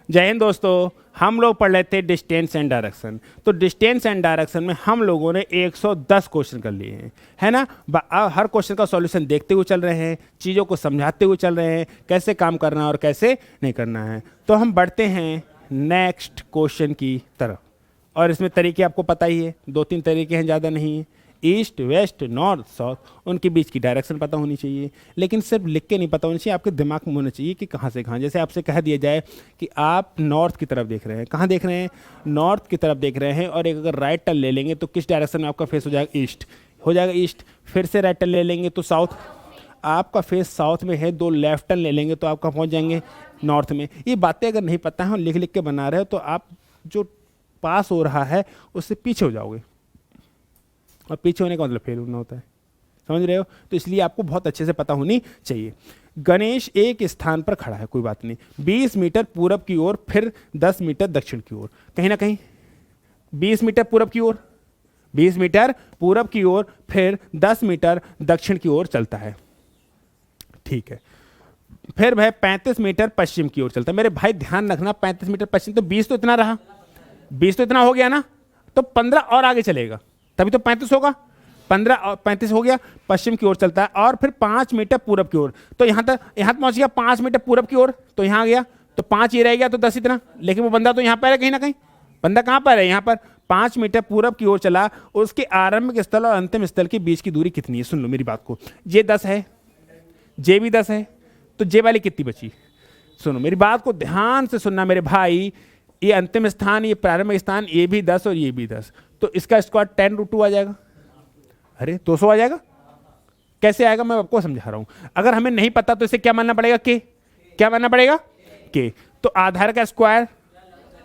जय हिंद दोस्तों। हम लोग पढ़ रहे थे डिस्टेंस एंड डायरेक्शन। तो डिस्टेंस एंड डायरेक्शन में हम लोगों ने 110 क्वेश्चन कर लिए हैं, है ना। हर क्वेश्चन का सॉल्यूशन देखते हुए चल रहे हैं, चीज़ों को समझाते हुए चल रहे हैं, कैसे काम करना है और कैसे नहीं करना है। तो हम बढ़ते हैं नेक्स्ट क्वेश्चन की तरफ। और इसमें तरीके आपको पता ही है, 2-3 तरीके हैं, ज़्यादा नहीं है। ईस्ट, वेस्ट, नॉर्थ, साउथ, उनके बीच की डायरेक्शन पता होनी चाहिए, लेकिन सिर्फ लिख के नहीं पता होनी चाहिए, आपके दिमाग में होना चाहिए कि कहाँ से कहाँ। जैसे आपसे कह दिया जाए कि आप नॉर्थ की तरफ देख रहे हैं, कहाँ देख रहे हैं, नॉर्थ की तरफ देख रहे हैं, और एक अगर राइट टर्न ले लेंगे तो किस डायरेक्शन में आपका फेस हो जाएगा, ईस्ट हो जाएगा, ईस्ट। फिर से राइट टर्न ले लेंगे तो साउथ, आपका फेस साउथ में है। 2 लेफ्ट टर्न ले लेंगे तो आपका पहुँच जाएंगे नॉर्थ में। ये बातें अगर नहीं पता है और लिख लिख के बना रहे हो तो आप जो पास हो रहा है उससे पीछे हो जाओगे, और पीछे होने का मतलब फेल होना होता है, समझ रहे हो। तो इसलिए आपको बहुत अच्छे से पता होनी चाहिए। गणेश एक स्थान पर खड़ा है, कोई बात नहीं, 20 मीटर पूरब की ओर, फिर 10 मीटर दक्षिण की ओर। कहीं ना कहीं 20 मीटर पूरब की ओर, 20 मीटर पूरब की ओर, फिर 10 मीटर दक्षिण की ओर चलता है, ठीक है। फिर वह 35 मीटर पश्चिम की ओर चलता है। मेरे भाई ध्यान रखना, 35 मीटर पश्चिम, तो 20 तो इतना रहा, 20 तो इतना हो गया ना, तो 15 और आगे चलेगा, तभी तो 35 होगा। 15 और 35 हो गया, पश्चिम की ओर चलता है, और फिर 5 मीटर पूरब की ओर। तो यहाँ तक, यहाँ पहुँच गया 5 मीटर पूरब की ओर, तो यहाँ आ गया, तो 5 ये रह गया, तो 10 इतना। लेकिन वो बंदा तो यहाँ पर है, कहीं ना कहीं बंदा कहाँ पर है, यहाँ पर। 5 मीटर पूरब की ओर चला, उसके आरंभिक स्थल और अंतिम स्थल के बीच की दूरी कितनी है। सुन लो मेरी बात को, ये 10 है, जे भी 10 है, तो जे वाली कितनी बची। सुनो मेरी बात को ध्यान से सुनना मेरे भाई, ये अंतिम स्थान, ये प्रारंभिक स्थान, ये भी 10 और ये भी 10, तो इसका स्क्वायर 10√2 आ जाएगा। अरे 200 आ जाएगा। कैसे आएगा मैं आपको समझा रहा हूं। अगर हमें नहीं पता तो इसे क्या मानना पड़ेगा, के। क्या मानना पड़ेगा, के। तो आधार का स्क्वायर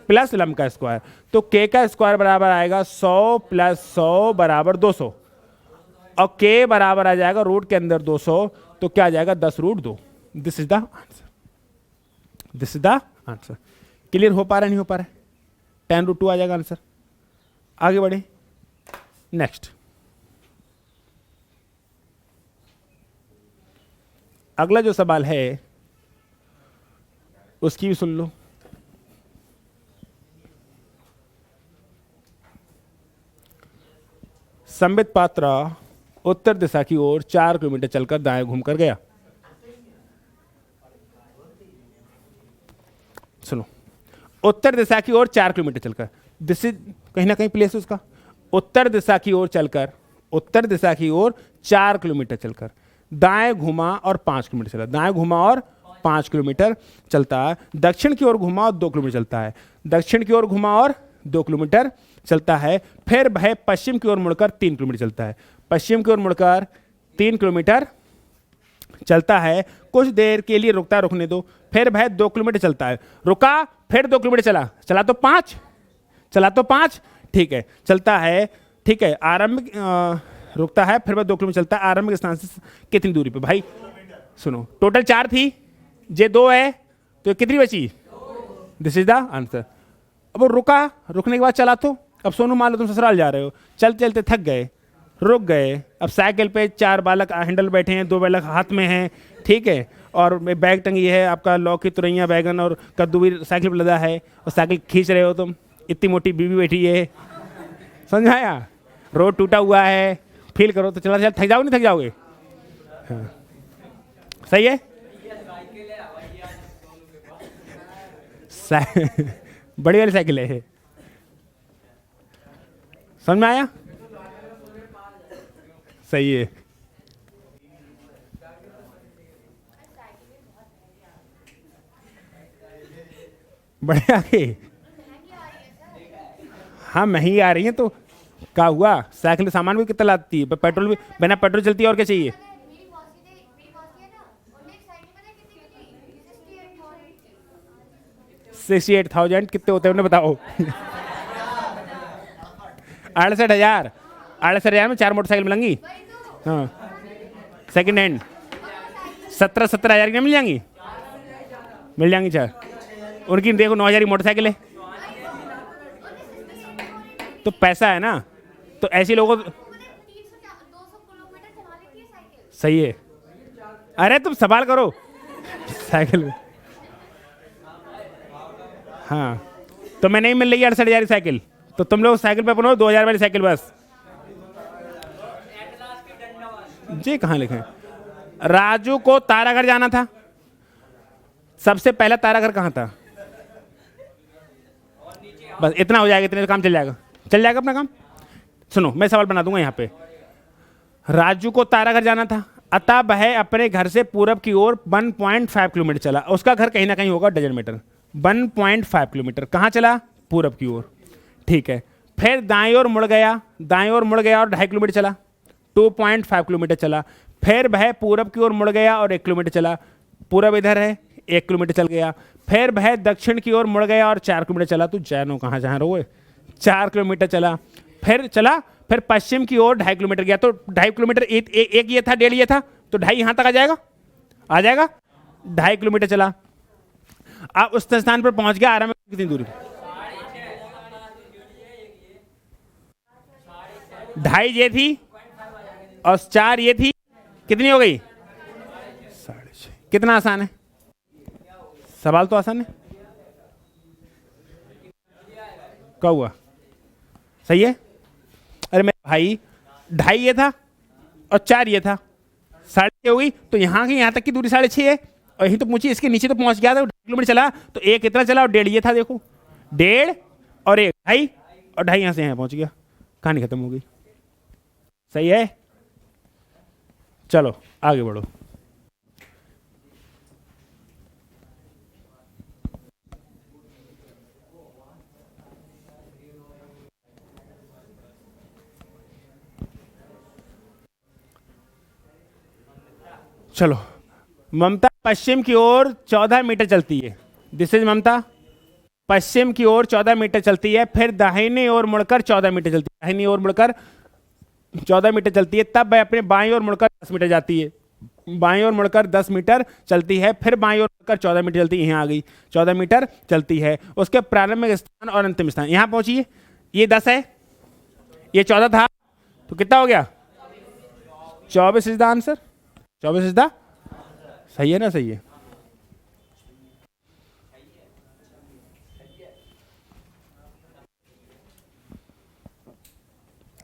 प्लस लंब का स्क्वायर, तो के का स्क्वायर बराबर आएगा 100 + 100 = 200, और के बराबर आ जाएगा रूट के अंदर 200, तो क्या आ जाएगा 10√2। This is the answer, this is the answer. Clear हो पा रहा है, नहीं हो पा रहा है, 10√2 आ जाएगा आंसर। आगे बढ़े नेक्स्ट। अगला जो सवाल है उसकी भी सुन लो। संबित पात्रा उत्तर दिशा की ओर 4 किलोमीटर चलकर दाएं घूमकर गया। सुनो, उत्तर दिशा की ओर 4 किलोमीटर चलकर, दिस इज कहीं ना कहीं प्लेस उसका। उत्तर दिशा की ओर चलकर, उत्तर दिशा की ओर 4 किलोमीटर चलकर दाएं घुमा और 5 किलोमीटर चला, दाएं घुमा और 5 किलोमीटर चलता है। दक्षिण की ओर घुमा और 2 किलोमीटर चलता है, दक्षिण की ओर घुमा और 2 किलोमीटर चलता है। फिर वह पश्चिम की ओर मुड़कर 3 किलोमीटर चलता है, पश्चिम की ओर मुड़कर 3 किलोमीटर चलता है। कुछ देर के लिए रुकता है, रुकने दो। फिर वह 2 किलोमीटर चलता है, रुका, फिर 2 किलोमीटर चला, चला तो 5, चला तो 5, ठीक है, चलता है, ठीक है। आरंभिक रुकता है, फिर वह 2 किलोमीटर चलता है। आरंभिक स्थान से कितनी दूरी पे भाई। सुनो, टोटल 4 थी, जे 2 है, तो कितनी बची, दिस इज द आंसर। अब वो रुका, रुकने के बाद चला, तो अब सोनू मान लो तुम ससुराल जा रहे हो, चलते चलते थक गए, रुक गए। अब साइकिल पे 4 बालक हैंडल बैठे हैं, 2 बालक हाथ में हैं, ठीक है, और बैग टंगी है, आपका लौकी, तुरैया, बैगन और कद्दू भी साइकिल पर लदा है, और साइकिल खींच रहे हो तुम, इतनी मोटी बीवी बैठी है, समझाया। रोड टूटा हुआ है, फील करो, तो चला चल, थक जाओगे, नहीं थक जाओगे, हाँ। सही है। बड़ी वाली साइकिल है, समझ में आया, सही है। बढ़िया आगे, हाँ महंगी आ रही है, तो क्या हुआ, साइकिल सामान भी कितना लाती है, पेट्रोल भी, बिना पेट्रोल चलती है, और क्या चाहिए। 68,000 कितने होते हैं उन्हें बताओ। 68,000, 68,000 में 4 मोटरसाइकिल मिलेंगी, हाँ, सेकंड हैंड। 17,000 की मिल जाएंगी, मिल जाएंगी 4। उनकी देखो 9,000 की मोटरसाइकिल है, तो पैसा है ना, तो ऐसे लोगों, सही है। अरे तुम सवाल करो साइकिल में, हाँ, तो मैं नहीं मिल रही 68,000 साइकिल, तो तुम लोग साइकिल पे बनाओ 2,000 वाली साइकिल बस। जी कहाँ लिखे? राजू को तारागढ़ जाना था, सबसे पहला तारागढ़ कहाँ था? बस इतना हो जाएगा, इतने काम चल जाएगा, चल जाएगा अपना काम। सुनो मैं सवाल बना दूंगा यहाँ पे। राजू को तारागढ़ जाना था, अतः वह अपने घर से पूरब की ओर 1.5 किलोमीटर चला। उसका घर कहीं ना कहीं होगा, डजन मीटर। 1.5 किलोमीटर कहाँ चला? पूरब की ओर। ठीक है, फिर दाएं ओर मुड़ गया, दाएं ओर मुड़ गया और 2.5 किलोमीटर चला, 2.5 किलोमीटर चला। फिर वह पूरब की ओर मुड़ गया और 1 किलोमीटर चला, पूरब इधर है, 1 किलोमीटर चल गया। फिर वह दक्षिण की ओर मुड़ गया और 4 किलोमीटर चला। तू जैनो कहाँ जहाँ रहो, 4 किलोमीटर चला। फिर चला, फिर पश्चिम की ओर 2.5 किलोमीटर गया, तो 2.5 किलोमीटर एक ये था, 1.5 ये था, तो 2.5 यहां तक आ जाएगा, आ जाएगा। 2.5 किलोमीटर चला, अब उस स्थान पर पहुंच गया। आराम में कितनी दूरी? 2.5 ये थी और 4 ये थी, कितनी हो गई? 6.5। कितना आसान है सवाल, तो आसान है। क्या हुआ? सही है। अरे मेरे भाई 2.5 ये था और 4 ये था, 6.5 हो गई, तो यहाँ की यहाँ तक की दूरी 6.5 है। और यही तो पूछी, इसके नीचे तो पहुंच गया था, 2.5 किलोमीटर चला, तो एक इतना चला और 1.5 ये था। देखो 1.5 और 1 2.5 और 2.5 यहाँ से यहाँ पहुंच गया, कहानी खत्म हो गई। सही है, चलो आगे बढ़ो। चलो, ममता पश्चिम की ओर 14 मीटर चलती है। दिस इज ममता, पश्चिम की ओर 14 मीटर चलती है, फिर दाहिनी ओर मुड़कर 14 मीटर चलती है, दाहिनी ओर मुड़कर 14 मीटर चलती है। तब वह अपने बाईं ओर मुड़कर 10 मीटर जाती है, बाईं ओर मुड़कर 10 मीटर चलती है, फिर बाईं ओर मुड़कर 14 मीटर चलती है, यहाँ आ गई 14 मीटर चलती है। उसके प्रारंभिक स्थान और अंतिम स्थान यहाँ पहुंची, ये 10 है, ये 14 था, तो कितना हो गया? 24 is the answer, 24 is the, सही है ना? सही है।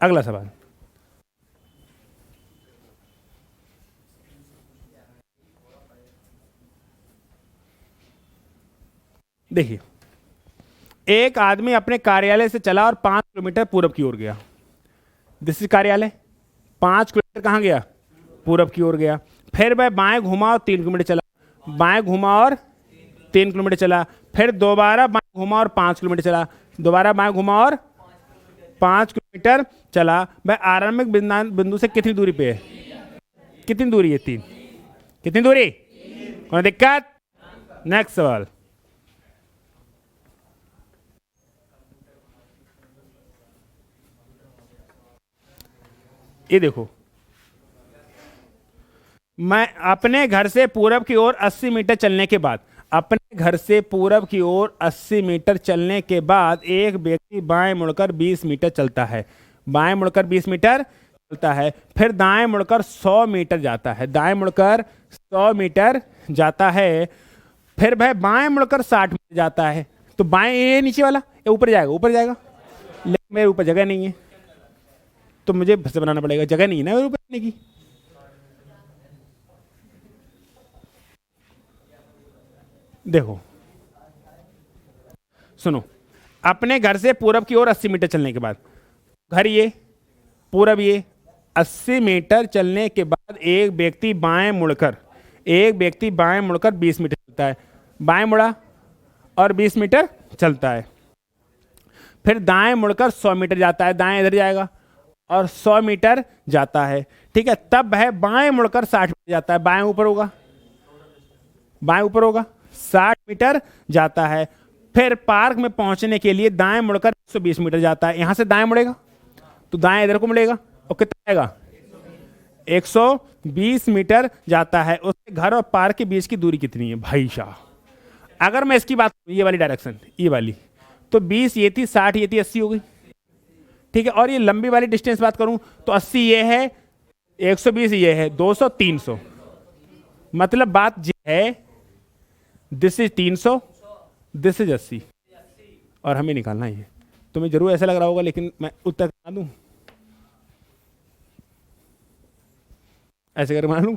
अगला सवाल, देखिए, एक आदमी अपने कार्यालय से चला और 5 किलोमीटर पूरब की ओर गया। दिस इज कार्यालय, 5 किलोमीटर कहाँ गया? पूरब की ओर गया। फिर वह बाएं घुमा और 3 किलोमीटर चला, बाएं घुमा और 3 किलोमीटर चला। फिर दोबारा बाएं घुमा और 5 किलोमीटर चला, दोबारा बाएं घुमा और 5 किलोमीटर चला। वह आरंभिक बिंदु से कितनी दूरी पे है? कितनी दूरी है? 3। कितनी दूरी? कोई दिक्कत? नेक्स्ट सवाल, ये देखो, मैं अपने घर से पूरब की ओर 80 मीटर चलने के बाद, अपने घर से पूरब की ओर 80 मीटर चलने के बाद एक व्यक्ति बाएं मुड़कर 20 मीटर चलता है, बाएं मुड़कर 20 मीटर चलता है, फिर दाएं मुड़कर 100 मीटर जाता है, दाएं मुड़कर 100 मीटर जाता है, फिर वह बाएं मुड़कर 60 मीटर जाता है। तो बाएं ये नीचे वाला, ये ऊपर जाएगा, ऊपर जाएगा, लेकिन मेरे ऊपर जगह नहीं है, तो मुझे भैसे बनाना पड़ेगा, जगह नहीं है ना मेरे ऊपर जाने की। देखो सुनो, अपने घर से पूरब की ओर 80 मीटर चलने के बाद, घर ये, पूरब ये, 80 मीटर चलने के बाद एक व्यक्ति बाएं मुड़कर, एक व्यक्ति बाएं मुड़कर 20 मीटर चलता है, बाएं मुड़ा और 20 मीटर चलता है, फिर दाएं मुड़कर 100 मीटर जाता है, दाएं इधर जाएगा और 100 मीटर जाता है। ठीक है, तब वह बाएं मुड़कर 60 मीटर जाता है, बाएं ऊपर होगा, बाएं ऊपर होगा, 60 मीटर जाता है। फिर पार्क में पहुंचने के लिए दाएं मुड़कर 120 मीटर जाता है, यहां से दाएं मुड़ेगा तो दाएं इधर को मुड़ेगा और कितना आएगा? 120 मीटर जाता है। उसके घर और पार्क के बीच की दूरी कितनी है भाई साहब? अगर मैं इसकी बात करूं, ये वाली डायरेक्शन, ये वाली, तो 20 ये थी, 60 ये थी, 80 हो गई। ठीक है, और ये लंबी वाली डिस्टेंस बात करूं तो 80 ये है, 120 ये है, 200 300, मतलब बात ये है, दिस इज 300, दिस इज 80। और हमें निकालना ही है। तुम्हें जरूर ऐसा लग रहा होगा, लेकिन मैं उत्तर बना दूं, ऐसे करके बना लूं।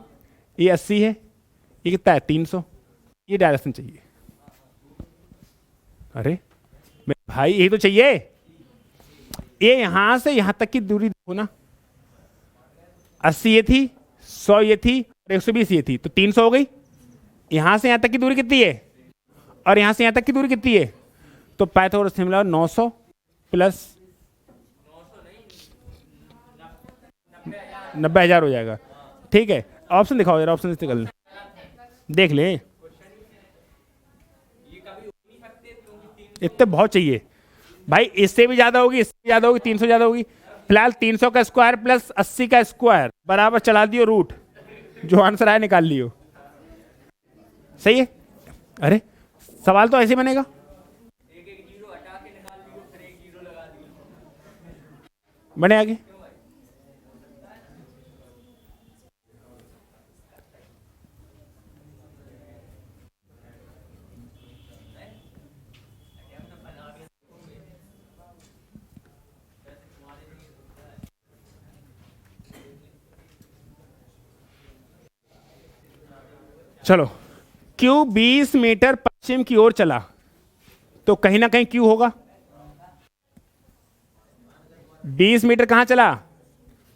ये 80 है, ये कितना है 300, ये डायरेक्शन चाहिए। अरे मेरे भाई यही तो चाहिए। ये यहां से यहां तक की दूरी देखो ना, 80 ये थी, 100 ये थी और 120 ये थी, तो 300 हो गई। यहां से यहां तक की दूरी कितनी है, और यहां से यहां तक की दूरी कितनी है, तो पाइथागोरस से मिला 900 प्लस 90,000 हो जाएगा। ठीक है, ऑप्शन दिखाओ जरा, ऑप्शन निकल देख ले। इतने बहुत चाहिए भाई, इससे भी ज्यादा होगी, इससे भी ज्यादा होगी, 300 ज्यादा होगी। फिलहाल 300 का स्क्वायर प्लस 80 का स्क्वायर बराबर चला दियो रूट, जो आंसर आया निकाल लियो। सही है। अरे सवाल तो ऐसे बनेगा। बने आगे। चलो, Q 20 मीटर पश्चिम की ओर चला, तो कहीं ना कहीं Q होगा। 20 मीटर कहां चला,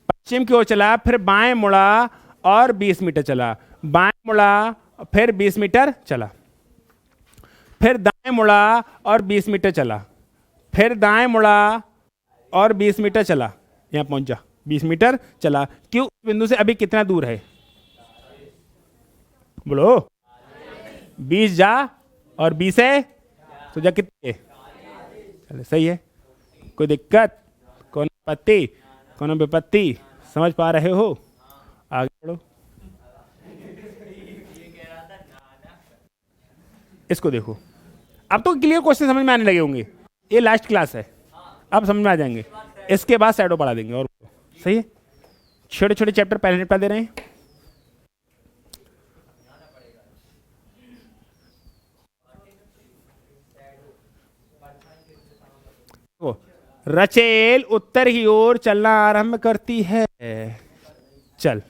पश्चिम की ओर चला, फिर बाएं मुड़ा और 20 मीटर चला, बाएं मुड़ा फिर 20 मीटर चला, फिर दाएं मुड़ा और 20 मीटर चला, फिर दाएं मुड़ा और 20 मीटर चला, यहां पहुंच जा, 20 मीटर चला। Q बिंदु से अभी कितना दूर है, बोलो। 20 जा और 20 है तो जा कितने, चले सही है। कोई दिक्कत, कौन आपत्ति, कौन विपत्ति, समझ पा रहे हो, आगे बढ़ो। इसको देखो, अब तो क्लियर क्वेश्चन समझ में आने लगे होंगे, ये लास्ट क्लास है, अब समझ में आ जाएंगे। इसके बाद शैडो पढ़ा देंगे, और सही है। छोटे छोटे चैप्टर पहले निपटा दे रहे हैं। रचेल उत्तर की ओर चलना आरंभ करती है। चल,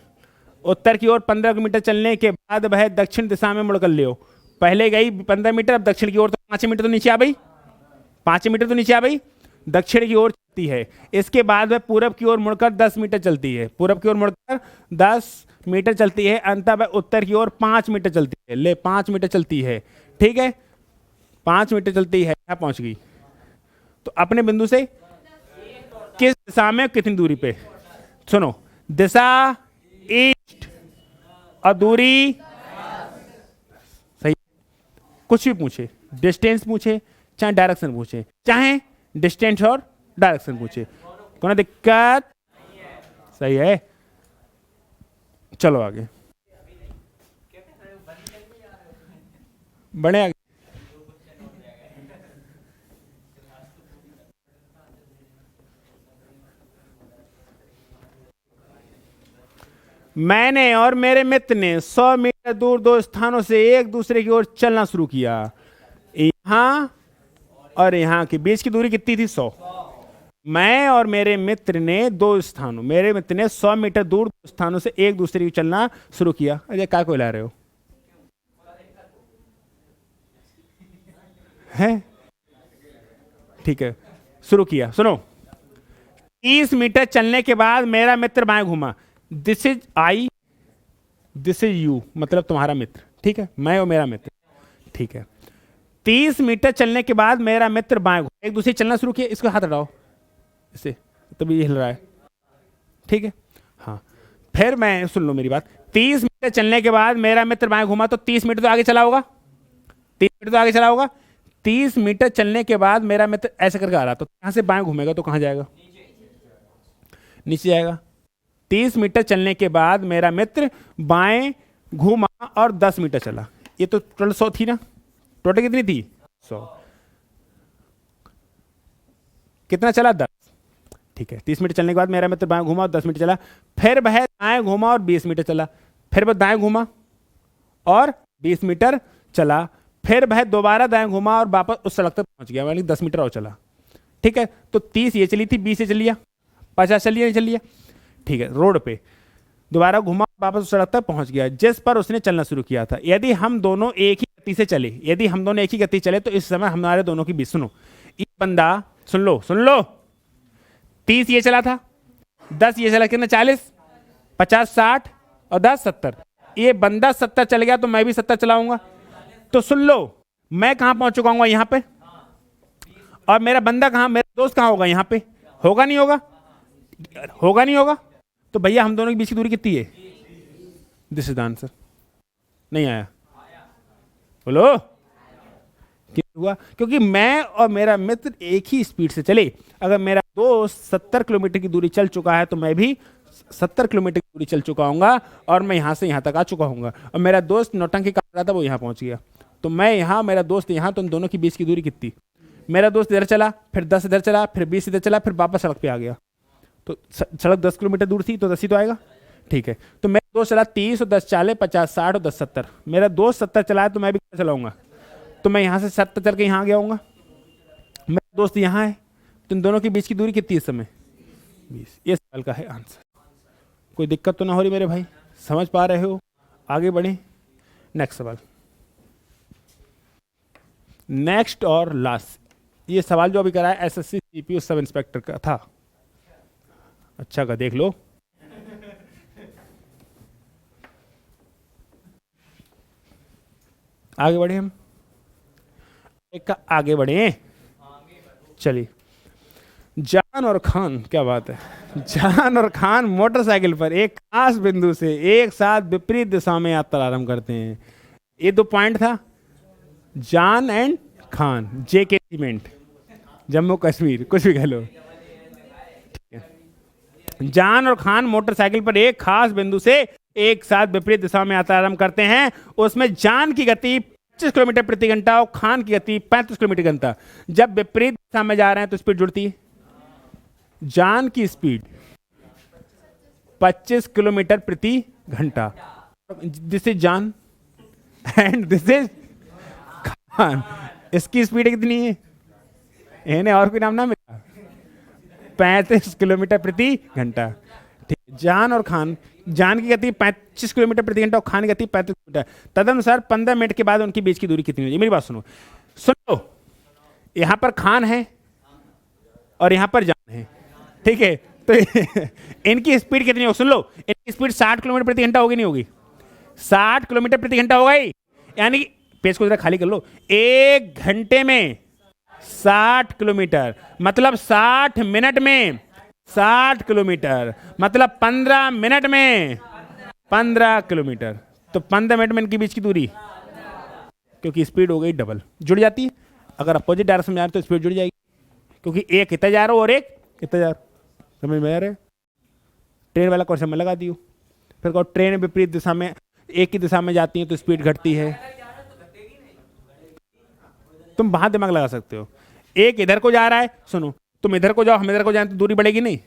उत्तर की ओर 15 किलोमीटर चलने के बाद वह दक्षिण दिशा में मुड़कर लियो। पहले गई 15 मीटर, अब दक्षिण की ओर, तो 5 मीटर तो नीचे आ गई, 5 मीटर तो नीचे आ गई, दक्षिण की ओर चलती है। इसके बाद वह पूरब की ओर मुड़कर 10 मीटर चलती है, पूरब की ओर मुड़कर 10 मीटर चलती है। अंततः वह उत्तर की ओर 5 मीटर चलती है। ले 5 मीटर चलती है, ठीक है, 5 मीटर चलती है, यहां पहुंच गई। तो अपने बिंदु से किस दिशा में कितनी दूरी पे, सुनो, दिशा ईस्ट और दूरी सही। कुछ भी पूछे, डिस्टेंस पूछे चाहे डायरेक्शन पूछे, चाहे डिस्टेंस और डायरेक्शन पूछे, कोई दिक्कत, सही है। चलो आगे बढ़े। आगे मैंने और मेरे मित्र ने 100 मीटर दूर दो स्थानों से एक दूसरे की ओर चलना शुरू किया। यहां और यहां के बीच की दूरी कितनी थी, 100। मैं और मेरे मित्र ने दो स्थानों, मेरे मित्र ने 100 मीटर दूर दो स्थानों से एक दूसरे की चलना शुरू किया। अरे क्या को ला रहे हो, है ठीक है, शुरू किया। सुनो, 30 मीटर चलने के बाद मेरा मित्र बाएं घूमा। This is I, this is you, मतलब तुम्हारा मित्र, ठीक है, मैं और मेरा मित्र, ठीक है। 30 मीटर चलने के बाद मेरा मित्र बाएं घूमा, एक दूसरे चलना शुरू किया। इसको हाथ हटाओ, इसे तभी ये हिल रहा है, ठीक है। हाँ, फिर मैं, सुन लो मेरी बात, 30 मीटर चलने के बाद मेरा मित्र बाएं घूमा, तो 30 मीटर तो आगे चला होगा, 30 मीटर तो आगे चला होगा। 30 मीटर चलने के बाद मेरा मित्र ऐसे करके आ रहा, तो यहां से बाएं घूमेगा तो कहां जाएगा, नीचे जाएगा। 30 मीटर चलने के बाद मेरा मित्र बाएं घूमा और 10 मीटर चला। ये तो टोटल 100 थी ना, टोटल कितनी थी, 100। कितना चला, 10, ठीक है। 30 मीटर चलने के बाद मेरा मित्र बाएं घूमा और 10 मीटर चला। फिर वह दाएं घूमा और 20 मीटर चला। फिर वह दाएं घूमा और 20 मीटर चला। फिर वह दोबारा दाएं घुमा और वापस उस सड़क तक पहुंच गया, यानी 10 मीटर और चला। ठीक है, तो 30 ये चली थी, 20 ये चल लिया, 50 चल लिया, नहीं चल लिया। ठीक है, रोड पे दोबारा घुमा वापस उस सड़क तक पहुंच गया जिस पर उसने चलना शुरू किया था। यदि हम दोनों एक ही गति से चले, यदि हम दोनों एक ही गति चले तो इस समय हमारे दोनों की बीच, सुनो, ये बंदा, सुन लो सुन लो, 30 ये चला था, 10 ये चला, कितना, 40, 50, 60 और 10, 70। ये बंदा 70 चल गया तो मैं भी 70 चलाऊंगा। तो सुन लो, मैं कहां पहुंच चुका हूं, यहां पे, और मेरा बंदा कहां, मेरा दोस्त कहां होगा, यहां पे होगा, नहीं होगा, होगा नहीं होगा। तो भैया हम दोनों के बीच की दूरी कितनी है? This is the answer. नहीं आया? बोलो क्यों हुआ? क्योंकि मैं और मेरा मित्र एक ही स्पीड से चले। अगर मेरा दोस्त 70 किलोमीटर की दूरी चल चुका है तो मैं भी 70 किलोमीटर की दूरी चल चुका हूँगा और मैं यहाँ से यहाँ तक आ चुका हूँगा। और मेरा दोस्त नौटंकी कर रहा था, वो यहाँ पहुँच गया, तो मैं यहाँ, मेरा दोस्त यहाँ, तो उन दोनों के बीच की दूरी कितनी? मेरा दोस्त इधर चला, फिर 10 इधर चला, फिर 20 इधर चला, फिर वापस सड़क पे आ गया। तो सड़क 10 किलोमीटर दूर थी तो 10 ही तो आएगा। ठीक है, तो मेरा दोस्त चला 30 और 10 40, 50, 60 और 10 70। मेरा दोस्त 70 चलाया तो मैं भी कितना चलाऊंगा? तो मैं यहाँ से 70 चल के यहाँ आ गया हूँगा। मेरा दोस्त यहाँ है, तो इन दोनों के बीच की दूरी कितनी इस समय? 20। ये सवाल का है आंसर। कोई दिक्कत तो ना हो रही मेरे भाई? समझ पा रहे हो? आगे बढ़े। नेक्स्ट सवाल, नेक्स्ट और लास्ट। ये सवाल जो अभी कराया एसएससी सीपीयू सब इंस्पेक्टर का था। अच्छा का देख लो। आगे बढ़े हम, एक का आगे बढ़े। चलिए, जान और खान, क्या बात है, जान और खान मोटरसाइकिल पर एक खास बिंदु से एक साथ विपरीत दिशा में यात्रा आरंभ करते हैं। ये 2 पॉइंट था, जान and Khan, JK cement, Jammu Kashmir, कुछ भी कह लो। ठीक है, जान और खान मोटरसाइकिल पर एक खास बिंदु से एक साथ विपरीत दिशा में यात्रा आरंभ करते हैं। उसमें जान की गति 25 किलोमीटर प्रति घंटा और खान की गति 35 किलोमीटर घंटा। जब विपरीत दिशा में जा रहे हैं तो स्पीड जुड़ती है। जान की स्पीड 25 किलोमीटर प्रति घंटा, दिस इज जान एंड दिस इज खान। इसकी स्पीड कितनी है? इन्हें और कोई नाम ना मिला, 35 किलोमीटर प्रति घंटा। ठीक, जान और खान, जान की गति 25 किलोमीटर प्रति घंटा और खान की गति 35 किलोमीटर। तदनुसार 15 मिनट के बाद उनके बीच की दूरी कितनी होगी? मेरी बात सुनो, सुनो, यहां पर खान है और यहां पर जान है। ठीक है, तो इनकी स्पीड कितनी होगी? सुन लो, इनकी स्पीड 60 किलोमीटर प्रति घंटा होगी, नहीं होगी? 60 किलोमीटर प्रति घंटा होगा ही, यानी पेज को जरा खाली कर लो। 1 घंटे में 60 किलोमीटर, मतलब 60 मिनट में 60 किलोमीटर, मतलब 15 मिनट में 15 किलोमीटर। तो 15 मिनट में इनके बीच की दूरी, क्योंकि स्पीड हो गई डबल, जुड़ जाती है। अगर अपोजिट डायरेक्शन में जा रहे तो स्पीड जुड़ जाएगी, क्योंकि एक इतना जा रहा हो और एक इतना जा रहा। समझ में आ रहा है? ट्रेन वाला क्वेश्चन में लगा दियो। फिर कहो ट्रेन विपरीत दिशा में, एक ही दिशा में जाती है तो स्पीड घटती है। तुम वहां दिमाग लगा सकते हो। एक इधर को जा रहा है, सुनो, तुम इधर को जाओ, हम इधर को जाए तो दूरी बढ़ेगी नहीं?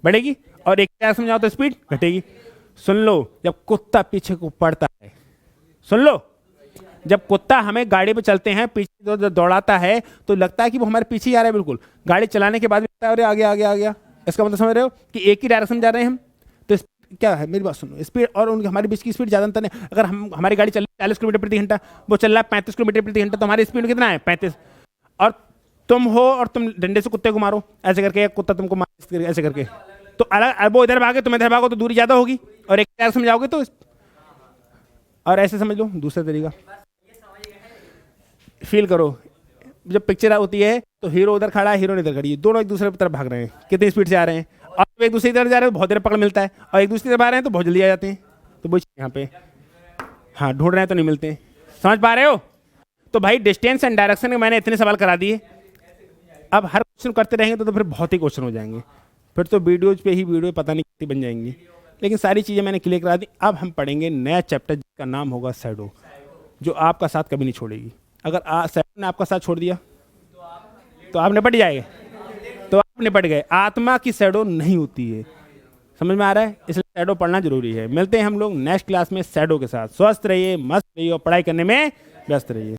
बढ़ेगी। और एक डायरेक्शन में जाओ तो स्पीड घटेगी। सुन लो, जब कुत्ता पीछे को पड़ता है, सुन लो, जब कुत्ता हमें गाड़ी पे चलते हैं पीछे तो दौड़ाता है तो लगता है कि वो हमारे पीछे ही आ रहा है। बिल्कुल, गाड़ी चलाने के बाद भी लगता है अरे आगे आगे आ गया। इसका मतलब समझ रहे हो कि एक ही डायरेक्शन में जा रहे हैं हम, तो क्या है, मेरी बात सुनो, स्पीड और उनकी हमारी बीच की स्पीड ज्यादा अंतर नहीं। अगर हमारी गाड़ी चल रही है 40 किलोमीटर प्रति घंटा, वो चल रहा है 35 किलोमीटर प्रति घंटा, तो हमारी स्पीड कितना है? 35। और तुम हो और तुम डंडे से कुत्ते को मारो ऐसे करके, कुत्ता तुमको मार ऐसे करके, तो अलग, वो इधर भागे तुम इधर भागो तो दूरी ज्यादा होगी, और एक डायरेक्शन में जाओगे तो, और ऐसे समझ लो दूसरा तरीका फील करो। जब पिक्चर होती है तो हीरो उधर खड़ा है, हीरोइन इधर खड़ी है, दोनों एक दूसरे की तरफ भाग रहे हैं, कितनी स्पीड से आ रहे हैं, और जब एक दूसरे की तरफ जा रहे हैं तो बहुत देर पकड़ मिलता है, और एक दूसरी तरफ आ रहे हैं तो बहुत जल्दी आ जाते हैं। तो वो यहाँ पे हाँ ढूंढ रहे हैं तो नहीं मिलते। समझ पा रहे हो? तो भाई डिस्टेंस एंड डायरेक्शन के मैंने इतने सवाल करा दिए। अब हर क्वेश्चन करते रहेंगे तो फिर बहुत ही क्वेश्चन हो जाएंगे, फिर तो वीडियोज पे ही वीडियो पता नहीं कितनी बन जाएंगी। लेकिन सारी चीज़ें मैंने क्लियर करा दी। अब हम पढ़ेंगे नया चैप्टर जिसका नाम होगा शैडो, जो आपका साथ कभी नहीं छोड़ेगी। अगर शैडो ने आपका साथ छोड़ दिया तो आप निपट जाएंगे, तो आप निपट गए। आत्मा की शैडो नहीं होती है। समझ में आ रहा है? इसलिए शैडो पढ़ना जरूरी है। मिलते हैं हम लोग नेक्स्ट क्लास में शैडो के साथ। स्वस्थ रहिए, मस्त रहिए और पढ़ाई करने में व्यस्त रहिए।